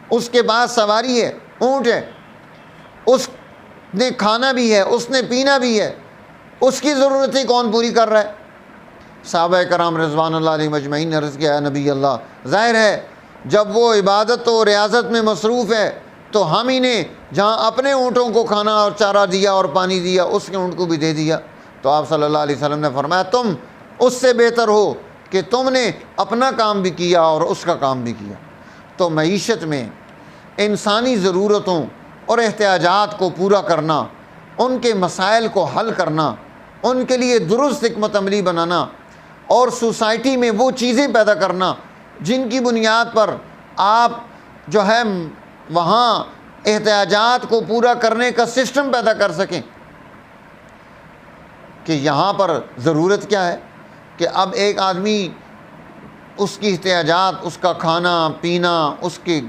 اس کے بعد سواری ہے، اونٹ ہے، اس نے کھانا بھی ہے، اس نے پینا بھی ہے، اس کی ضرورتیں کون پوری کر رہا ہے؟ صحابہ کرام رضوان اللہ علیہم اجمعین نے عرض کیا ہے نبی اللہ، ظاہر ہے جب وہ عبادت و ریاضت میں مصروف ہے تو ہم ہی نے جہاں اپنے اونٹوں کو کھانا اور چارہ دیا اور پانی دیا، اس کے اونٹ کو بھی دے دیا۔ تو آپ صلی اللہ علیہ وسلم نے فرمایا تم اس سے بہتر ہو کہ تم نے اپنا کام بھی کیا اور اس کا کام بھی کیا۔ تو معیشت میں انسانی ضرورتوں اور احتیاجات کو پورا کرنا، ان کے مسائل کو حل کرنا، ان کے لیے درست حکمت عملی بنانا، اور سوسائٹی میں وہ چیزیں پیدا کرنا جن کی بنیاد پر آپ جو ہے وہاں احتیاجات کو پورا کرنے کا سسٹم پیدا کر سکیں۔ کہ یہاں پر ضرورت کیا ہے کہ اب ایک آدمی اس کی احتیاجات، اس کا کھانا پینا، اس کے